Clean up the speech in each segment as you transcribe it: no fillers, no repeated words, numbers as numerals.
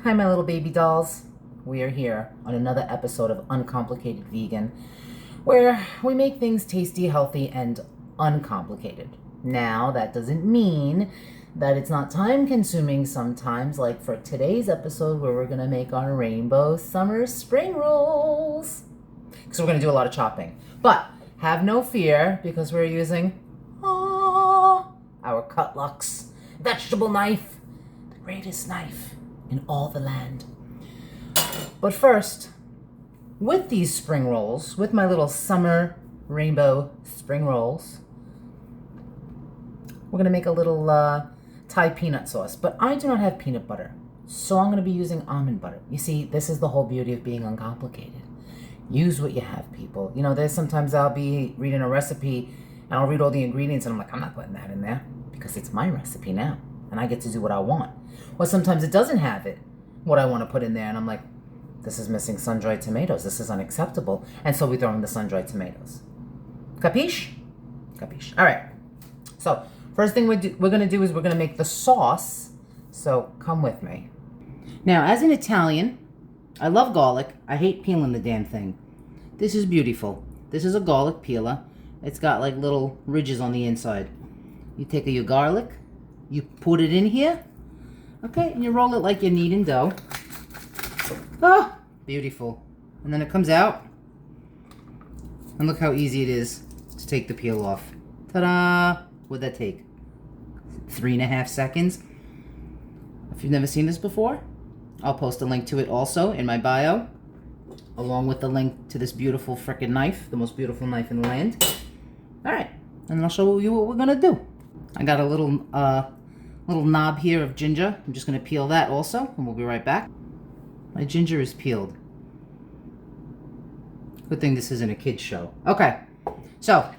Hi, my little baby dolls. We are here on another episode of Uncomplicated Vegan, where we make things tasty, healthy, and uncomplicated. Now, that doesn't mean that it's not time-consuming sometimes, like for today's episode where we're going to make our rainbow summer spring rolls. Because we're going to do a lot of chopping. But have no fear, because we're using our Cutlux vegetable knife, the greatest knife in all the land. But first, with these spring rolls, with my little summer rainbow spring rolls, we're going to make a little Thai peanut sauce. But I do not have peanut butter, so I'm going to be using almond butter. You see, this is the whole beauty of being uncomplicated. Use what you have, people. You know, there's sometimes I'll be reading a recipe and I'll read all the ingredients and I'm like, I'm not putting that in there because it's my recipe now and I get to do what I want. Or sometimes it doesn't have what I want to put in there and I'm like, this is missing sun-dried tomatoes. This is unacceptable. And so we throw in the sun-dried tomatoes. Capiche? Capiche. All right. So first thing we're going to do is we're going to make the sauce. So come with me. Now, as an Italian, I love garlic. I hate peeling the damn thing. This is beautiful. This is a garlic peeler. It's got like little ridges on the inside. You take your garlic, you put it in here, okay, and you roll it like you're kneading dough. Oh, beautiful. And then it comes out. And look how easy it is to take the peel off. Ta-da! What'd that take? 3.5 seconds. If you've never seen this before, I'll post a link to it also in my bio, along with the link to this beautiful frickin' knife, the most beautiful knife in the land. All right, and then I'll show you what we're gonna do. I got a little knob here of ginger. I'm just gonna peel that also, and we'll be right back. My ginger is peeled. Good thing this isn't a kid's show. Okay, so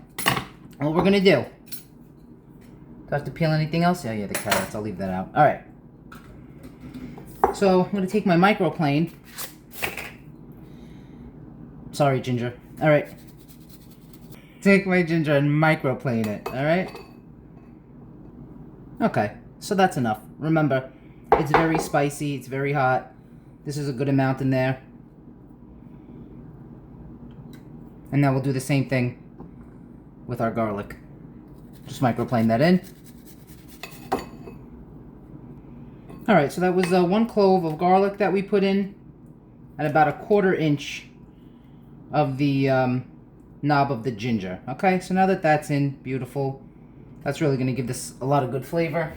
what we're gonna do. Do I have to peel anything else? Yeah, the carrots. I'll leave that out. All right. So I'm going to take my microplane. Sorry, ginger. All right. Take my ginger and microplane it. All right. Okay. So that's enough. Remember, it's very spicy. It's very hot. This is a good amount in there. And now we'll do the same thing with our garlic. Just microplane that in. Alright, so that was 1 clove of garlic that we put in, and about 1/4 inch of the knob of the ginger. Okay, so now that that's in, beautiful. That's really going to give this a lot of good flavor.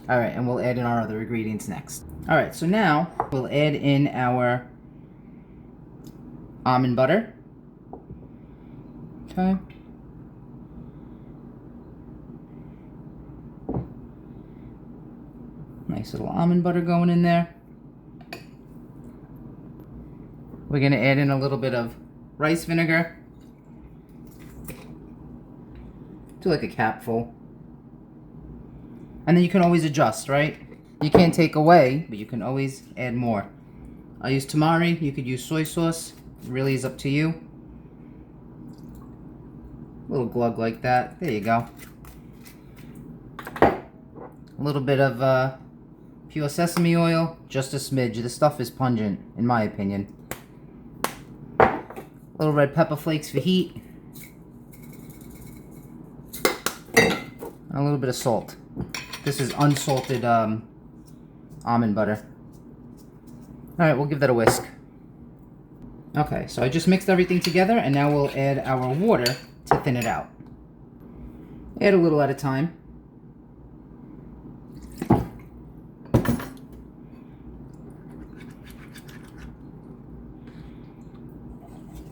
Alright, and we'll add in our other ingredients next. Alright, so now we'll add in our almond butter. Okay. Nice little almond butter going in there. We're going to add in a little bit of rice vinegar. Do like a capful. And then you can always adjust, right? You can't take away, but you can always add more. I use tamari. You could use soy sauce. It really is up to you. A little glug like that. There you go. A little bit of pure sesame oil, just a smidge. This stuff is pungent, in my opinion. A little red pepper flakes for heat. And a little bit of salt. This is unsalted almond butter. Alright, we'll give that a whisk. Okay, so I just mixed everything together, and now we'll add our water to thin it out. Add a little at a time.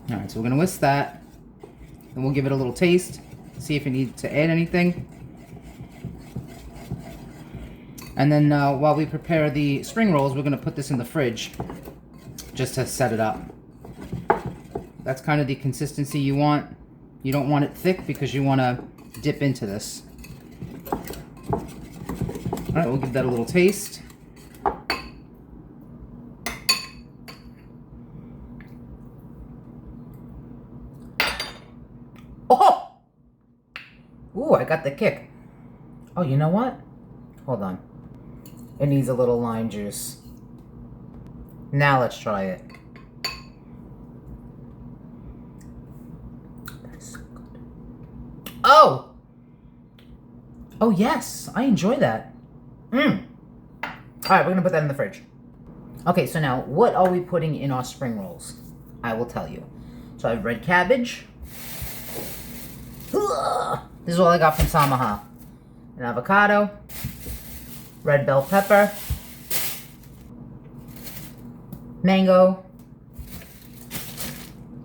Alright, so we're going to whisk that, and we'll give it a little taste, see if we need to add anything. And then while we prepare the spring rolls, we're going to put this in the fridge, just to set it up. That's kind of the consistency you want. You don't want it thick because you want to dip into this. Alright, we'll give that a little taste. Oh! Ooh, I got the kick. Oh, you know what? Hold on. It needs a little lime juice. Now let's try it. That's so good. Oh! Oh yes, I enjoy that. Alright, we're gonna put that in the fridge. Okay, so now what are we putting in our spring rolls? I will tell you. So I have red cabbage. This is all I got from Sunmer. An avocado, red bell pepper, mango,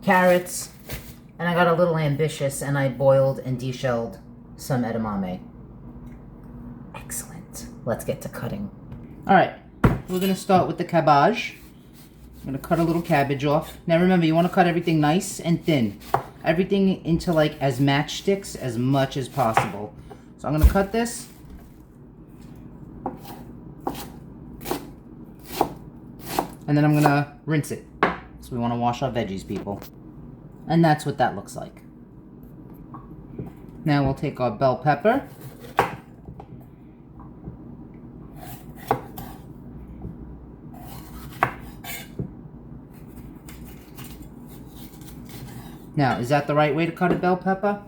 carrots, and I got a little ambitious and I boiled and deshelled some edamame. Excellent. Let's get to cutting. Alright, we're going to start with the cabbage. I'm going to cut a little cabbage off. Now remember, you want to cut everything nice and thin. Everything into like as matchsticks as much as possible. So I'm going to cut this. And then I'm going to rinse it. So we want to wash our veggies, people. And that's what that looks like. Now we'll take our bell pepper. Now, is that the right way to cut a bell pepper?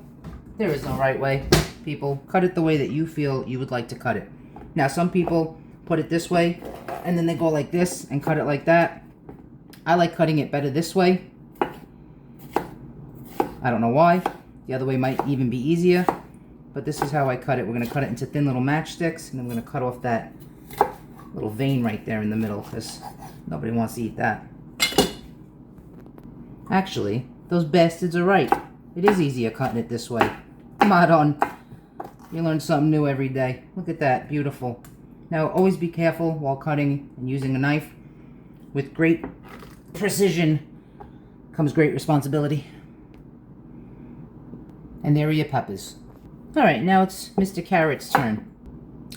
There is no right way, people. Cut it the way that you feel you would like to cut it. Now, some people put it this way, and then they go like this and cut it like that. I like cutting it better this way. I don't know why. The other way might even be easier, but this is how I cut it. We're going to cut it into thin little matchsticks, and then we're going to cut off that little vein right there in the middle, because nobody wants to eat that. Actually, those bastards are right. It is easier cutting it this way. Come on. You learn something new every day. Look at that. Beautiful. Now, always be careful while cutting and using a knife. With great precision comes great responsibility. And there are your peppers. Alright, now it's Mr. Carrot's turn.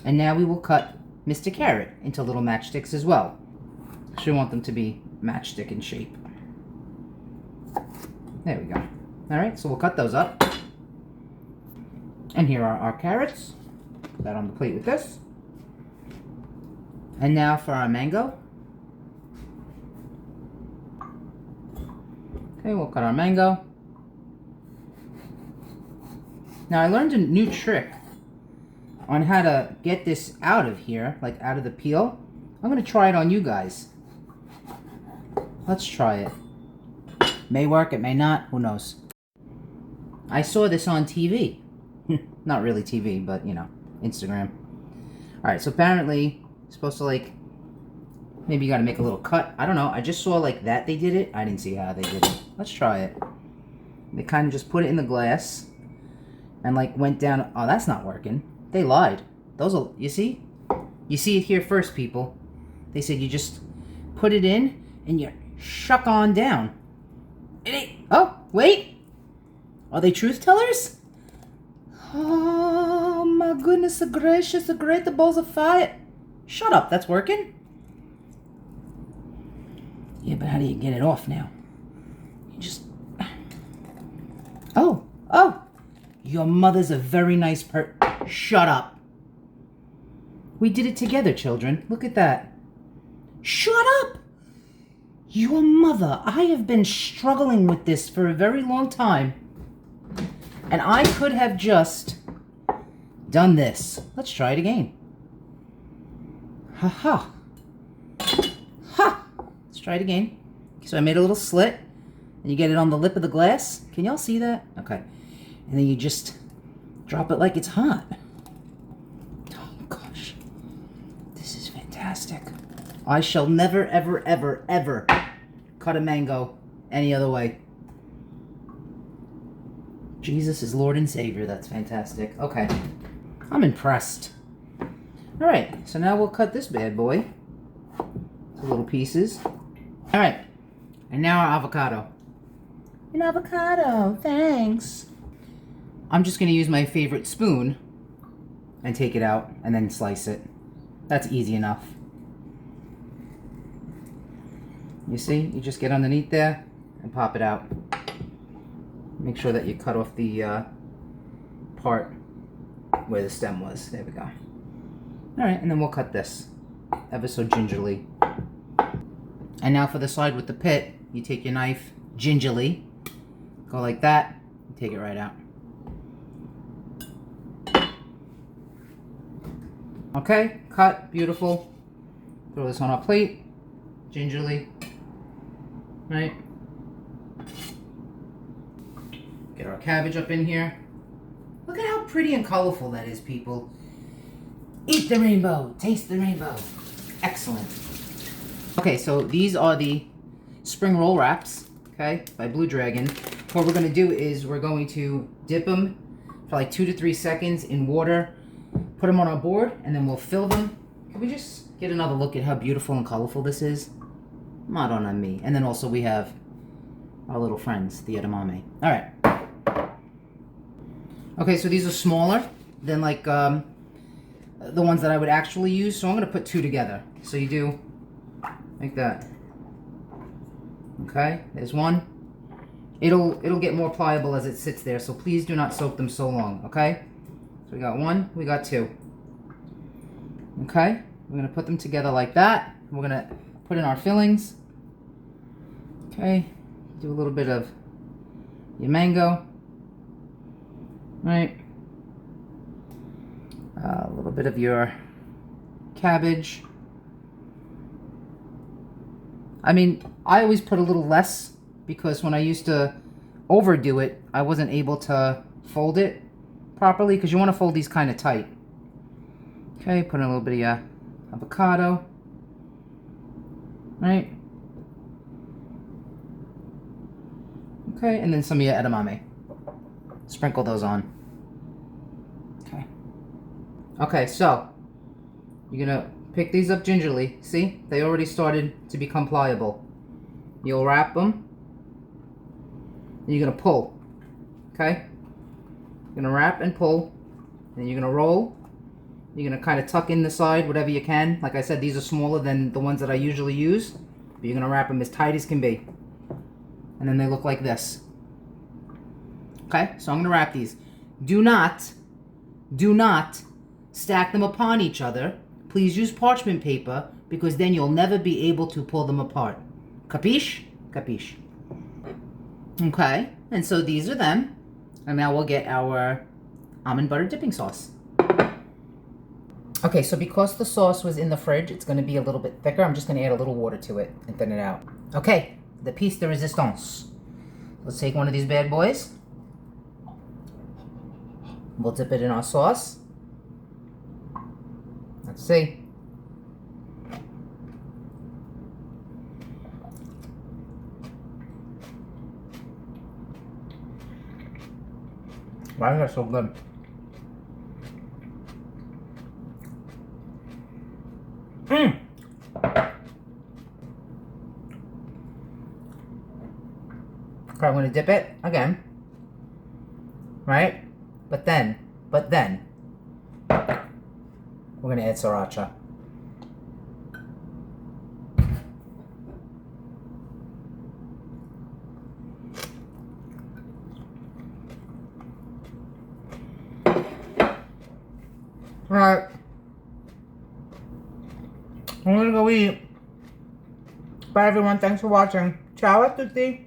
And now we will cut Mr. Carrot into little matchsticks as well. I should want them to be matchstick in shape. There we go. Alright, so we'll cut those up. And here are our carrots. Put that on the plate with this. And now for our mango. Okay, we'll cut our mango. Now I learned a new trick on how to get this out of here, like out of the peel. I'm going to try it on you guys. Let's try it. May work, it may not, who knows. I saw this on TV. Not really TV, but, you know, Instagram. Alright, so apparently, you're supposed to, like, maybe you gotta make a little cut. I don't know, I just saw, like, that they did it. I didn't see how they did it. Let's try it. They kind of just put it in the glass and, like, went down. Oh, that's not working. They lied. Those are, you see? You see it here first, people. They said you just put it in and you shuck on down. Oh, wait. Are they truth tellers? Oh, my goodness gracious, the great the balls of fire. Shut up, that's working. Yeah, but how do you get it off now? You just... Oh. Your mother's a very nice Shut up. We did it together, children. Look at that. Shut up. Your mother, I have been struggling with this for a very long time. And I could have just done this. Let's try it again. Ha ha. Ha! Let's try it again. So I made a little slit. And you get it on the lip of the glass. Can y'all see that? Okay. And then you just drop it like it's hot. Oh gosh. This is fantastic. I shall never, ever, ever, ever cut a mango any other way. Jesus is Lord and Savior. That's fantastic. Okay. I'm impressed. Alright, so now we'll cut this bad boy to little pieces. Alright, and now our avocado. An avocado, thanks. I'm just going to use my favorite spoon and take it out and then slice it. That's easy enough. You see, you just get underneath there and pop it out. Make sure that you cut off the part where the stem was. There we go. Alright, and then we'll cut this. ever so gingerly. And now for the side with the pit, you take your knife gingerly, go like that, and take it right out. Okay, cut, beautiful. Throw this on our plate, gingerly, right? Get our cabbage up in here. Look at how pretty and colorful that is, people. Eat the rainbow, taste the rainbow. Excellent. Okay, so these are the spring roll wraps, okay, by Blue Dragon. What we're gonna do is we're going to dip them for like 2 to 3 seconds in water, put them on our board, and then we'll fill them. Can we just get another look at how beautiful and colorful this is? Madonna me. And then also we have our little friends, the edamame. All right. Okay, so these are smaller than like the ones that I would actually use. So I'm gonna put 2 together. So you do like that. Okay, there's one. It'll get more pliable as it sits there. So please do not soak them so long. Okay. So we got 1, we got 2. Okay, we're gonna put them together like that. We're gonna put in our fillings. Okay, do a little bit of your mango, right? A little bit of your cabbage. I mean, I always put a little less because when I used to overdo it, I wasn't able to fold it properly because you want to fold these kind of tight. Okay, put in a little bit of your avocado, right? Okay, and then some of your edamame. Sprinkle those on. Okay. Okay, so you're gonna pick these up gingerly. See, they already started to become pliable. You'll wrap them. And you're gonna pull. Okay. You're gonna wrap and pull, and you're gonna roll. You're gonna kind of tuck in the side, whatever you can. Like I said, these are smaller than the ones that I usually use, but you're gonna wrap them as tight as can be. And then they look like this. Okay, so I'm gonna wrap these. Do not stack them upon each other. Please use parchment paper because then you'll never be able to pull them apart. Capiche? Capiche. Okay, and so these are them. And now we'll get our almond butter dipping sauce. Okay, so because the sauce was in the fridge, it's going to be a little bit thicker. I'm just going to add a little water to it and thin it out. Okay, the piece de resistance. Let's take one of these bad boys. We'll dip it in our sauce. Let's see. Why is that so good? Okay, I'm going to dip it again. Right? But then, we're going to add sriracha. Alright. I'm gonna go eat. Bye everyone, thanks for watching. Ciao a tutti.